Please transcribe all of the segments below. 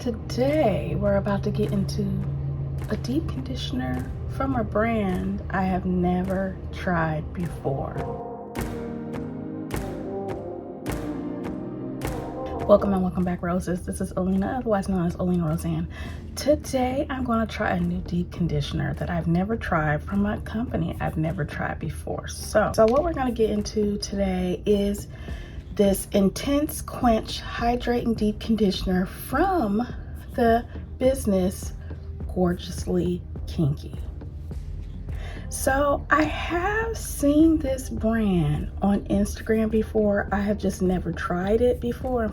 Today we're about to get into a deep conditioner from a brand I have never tried before. Welcome and welcome back, roses. This is Olena, otherwise known as OlenaRosanne. Today I'm going to try a new deep conditioner that I've never tried from a company I've never tried before. So what we're going to get into today is this intense quench hydrating deep conditioner from the business Gorgeously Kinky. So I have seen this brand on Instagram before. I have just never tried it before.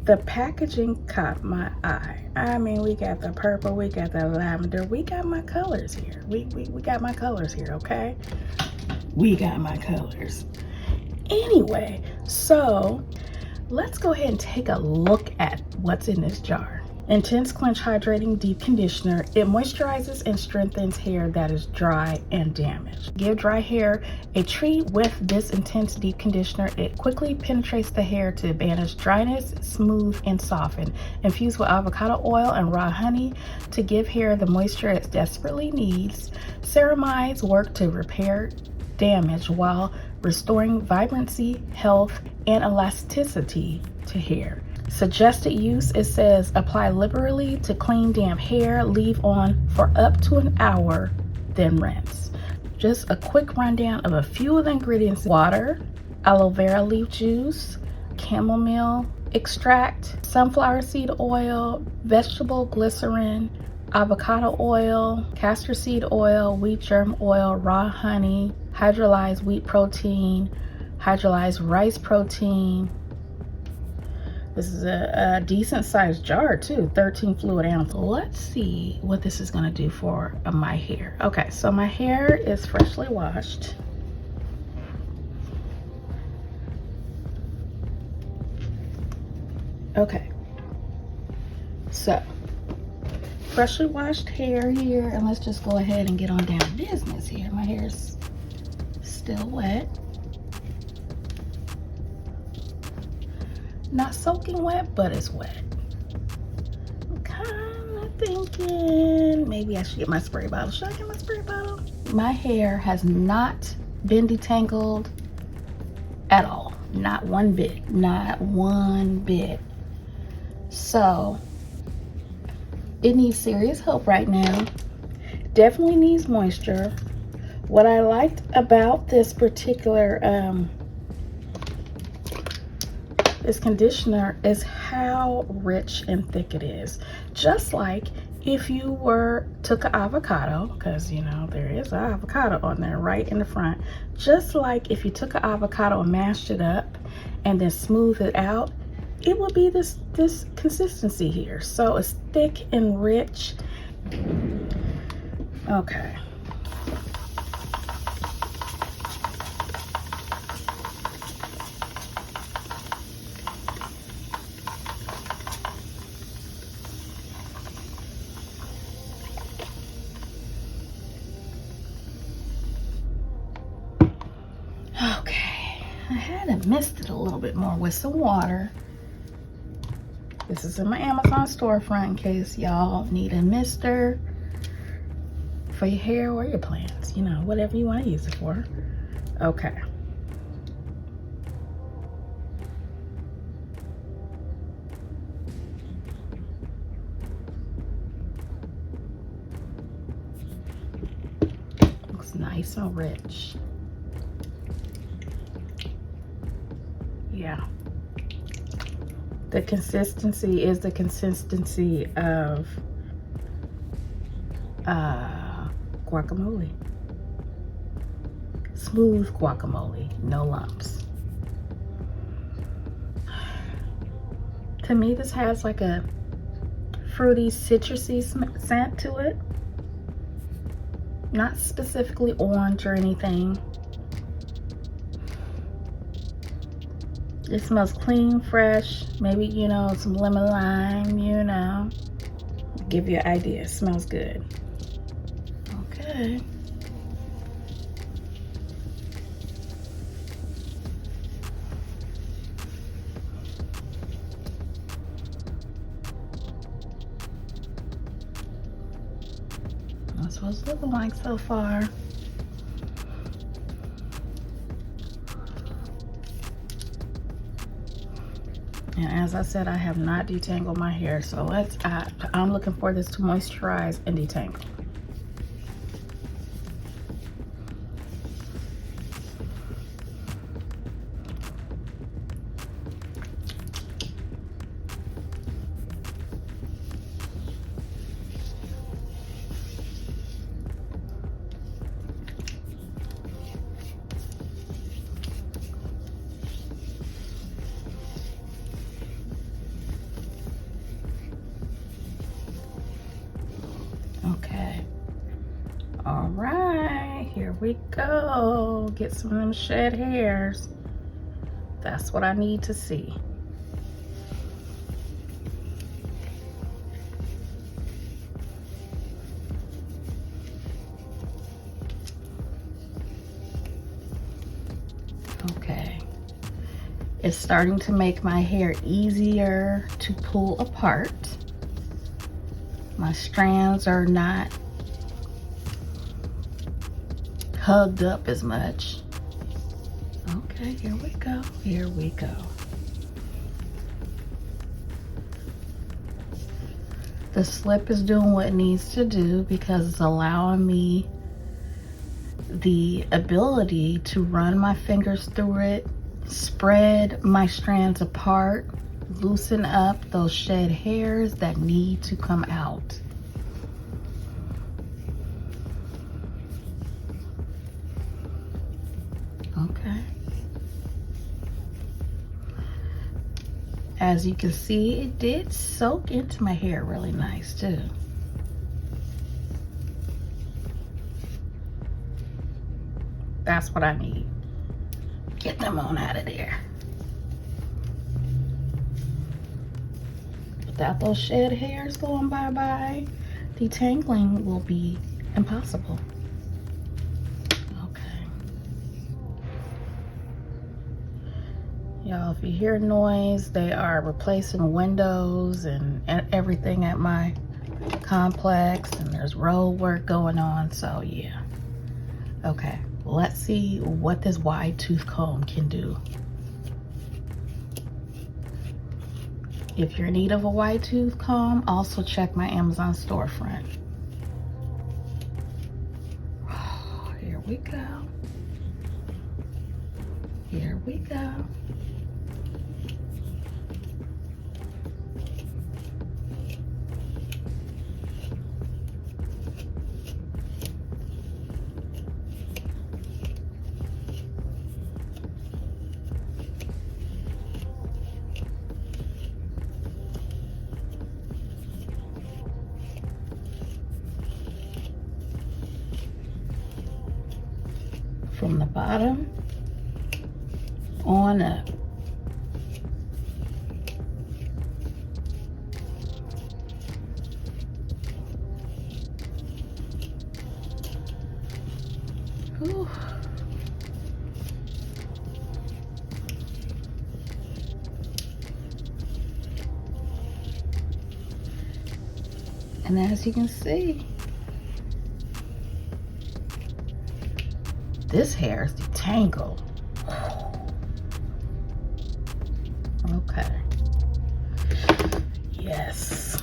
The packaging caught my eye. I mean, we got the purple, we got the lavender, we got my colors here. We got my colors here, okay? We got my colors. Anyway, so let's go ahead and take a look at what's in this jar. Intense Quench Hydrating Deep Conditioner. It moisturizes and strengthens hair that is dry and damaged. Give dry hair a treat with this intense deep conditioner. It quickly penetrates the hair to banish dryness, smooth and soften. Infused with avocado oil and raw honey to give hair the moisture it desperately needs. Ceramides work to repair damage while restoring vibrancy, health, and elasticity to hair. Suggested use, it says apply liberally to clean damp hair, leave on for up to an hour, then rinse. Just a quick rundown of a few of the ingredients: water, aloe vera leaf juice, chamomile extract, sunflower seed oil, vegetable glycerin, avocado oil, castor seed oil, wheat germ oil, raw honey, hydrolyzed wheat protein, hydrolyzed rice protein. This is a decent sized jar too, 13 fluid ounces. Let's see what this is gonna do for my hair. Okay, so my hair is freshly washed. Okay, so freshly washed hair here, and let's just go ahead and get on down to business here. My hair's still wet. Not soaking wet, but it's wet. I'm kind of thinking maybe I should get my spray bottle. Should I get my spray bottle? My hair has not been detangled at all. Not one bit. Not one bit. So it needs serious help right now. Definitely needs moisture. What I liked about this particular this conditioner is how rich and thick it is. Just like if you took an avocado, because you know there is an avocado on there right in the front. Just like if you took an avocado and mashed it up and then smoothed it out, it would be this consistency here. So it's thick and rich. Okay. Okay, I had to mist it a little bit more with some water. This is in my Amazon storefront in case y'all need a mister for your hair or your plants, you know, whatever you want to use it for. Okay. Looks nice and rich. Yeah. The consistency is the consistency of guacamole. Smooth guacamole, no lumps. To me, this has like a fruity, citrusy scent to it. Not specifically orange or anything. It smells clean, fresh, maybe, you know, some lemon lime, you know. Give you an idea, it smells good. Okay. what it's looking like so far. And as I said, I have not detangled my hair, so I'm looking for this to moisturize and detangle. Okay. All right, here we go. Get some of them shed hairs. That's what I need to see. Okay. It's starting to make my hair easier to pull apart. My strands are not hugged up as much. Okay, here we go. Here we go. The slip is doing what it needs to do because it's allowing me the ability to run my fingers through it, spread my strands apart, loosen up those shed hairs that need to come out. Okay. As you can see, it did soak into my hair really nice too. That's what I need. Get them on out of there. Without those shed hairs going bye-bye, detangling will be impossible. Okay. Y'all, if you hear noise, they are replacing windows and everything at my complex, and there's road work going on, so yeah. Okay, let's see what this wide tooth comb can do. If you're in need of a wide tooth comb, also check my Amazon storefront. Oh, here we go. Here we go. From the bottom on up. Whew. And as you can see, this hair is detangled. Okay. Yes.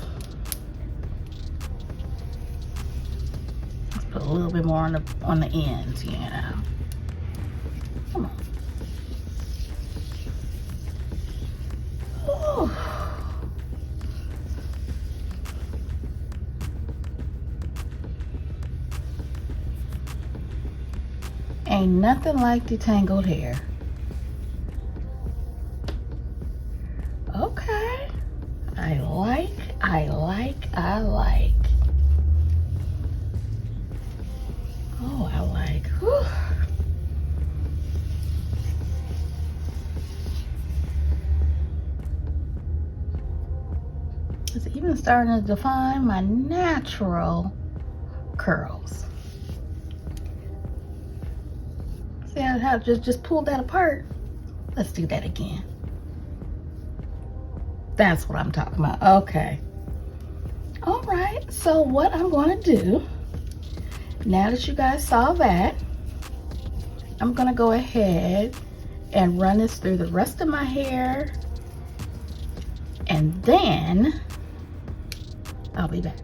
Let's put a little bit more on the ends, you know. Come on. Ooh. Ain't nothing like detangled hair. Okay. I like. Oh, I like. Whew. It's even starting to define my natural curls. See how just pull that apart? Let's do that again. That's what I'm talking about. Okay. All right. So what I'm going to do Now that you guys saw that, I'm gonna go ahead and run this through the rest of my hair, and then I'll be back.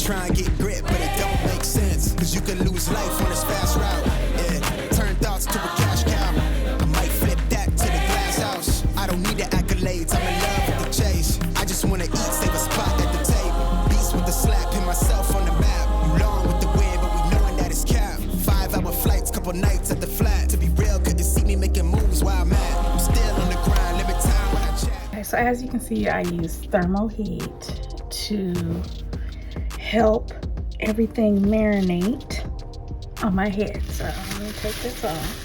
Try and get grit, but it don't make sense, cause you could lose life on this fast route. Yeah, turn thoughts to a cash cow. I might flip that to the glass house. I don't need the accolades, I'm in love with the chase. I just wanna eat, save a spot at the table. Beast with the slap, pin myself on the map. You long with the wind, but we knowing that it's capped. 5-hour flights, couple nights at the flat. To be real, couldn't see me making moves while I'm at. I'm still on the grind, limit time when I chat. Okay, so as you can see, I use thermal heat to help everything marinate on my head. So let me take this off.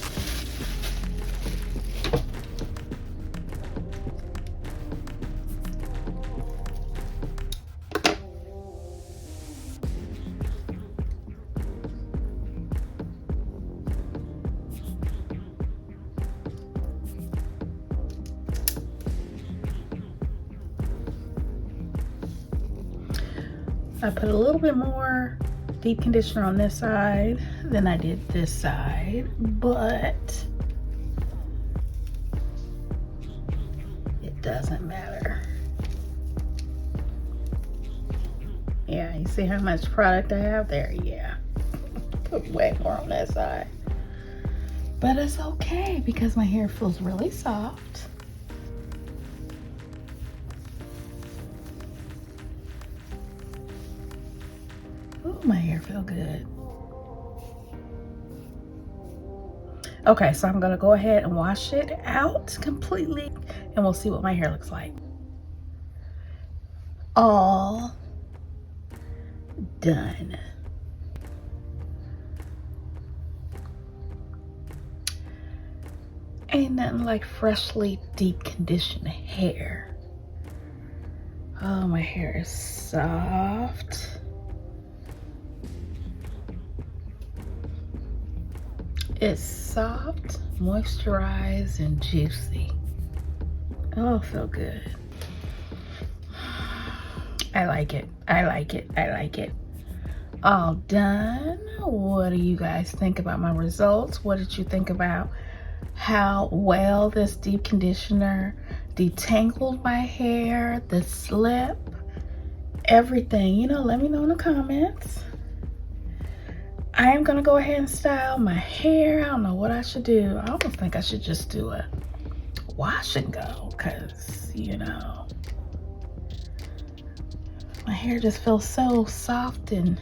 I put a little bit more deep conditioner on this side than I did this side, but it doesn't matter. Yeah, you see how much product I have there? Yeah, put way more on that side. But it's okay because my hair feels really soft. Ooh, my hair feels good. Okay, so I'm gonna go ahead and wash it out completely and we'll see what my hair looks like. All done. Ain't nothing like freshly deep conditioned hair. Oh, my hair is soft. It's soft, moisturized, and juicy. Oh, feel good. I like it. I like it. I like it. All done. What do you guys think about my results? What did you think about how well this deep conditioner detangled my hair, the slip, everything? You know, let me know in the comments. I am gonna go ahead and style my hair. I don't know what I should do. I almost think I should just do a wash and go, because, you know, my hair just feels so soft and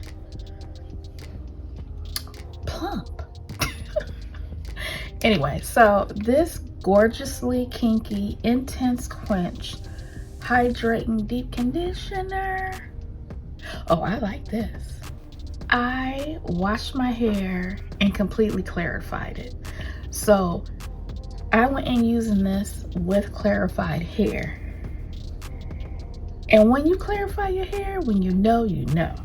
plump. Anyway, so this gorgeously kinky intense quench hydrating deep conditioner. Oh, I like this. I washed my hair and completely clarified it. So I went in using this with clarified hair. And when you clarify your hair, when you know, you know.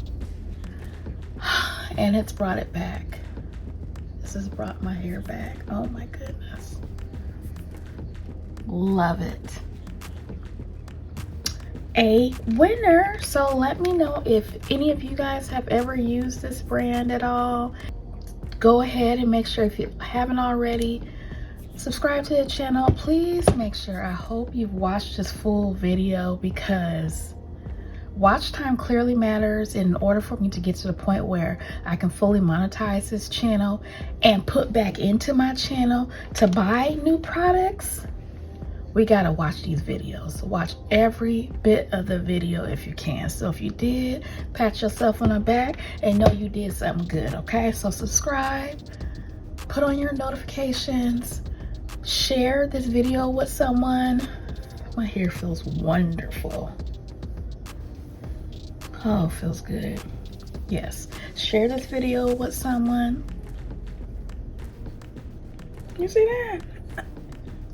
And it's brought it back. This has brought my hair back. Oh my goodness. Love it. A winner. So let me know if any of you guys have ever used this brand at all. Go ahead and make sure, if you haven't already, subscribe to the channel. Please make sure, I hope you've watched this full video, because watch time clearly matters. In order for me to get to the point where I can fully monetize this channel and put back into my channel to buy new products, we gotta watch these videos. Watch every bit of the video if you can. So if you did, pat yourself on the back and know you did something good, okay? So subscribe, put on your notifications, share this video with someone. My hair feels wonderful. Oh, feels good. Yes, share this video with someone. You see that?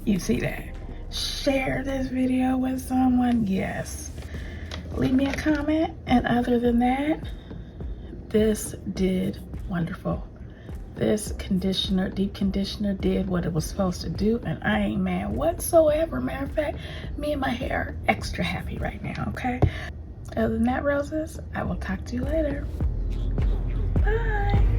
You see that? Share this video with someone. Yes. Leave me a comment. And other than that, this did wonderful. This conditioner, deep conditioner, did what it was supposed to do, and I ain't mad whatsoever. Matter of fact, me and my hair are extra happy right now, okay? Other than that, roses, I will talk to you later. Bye.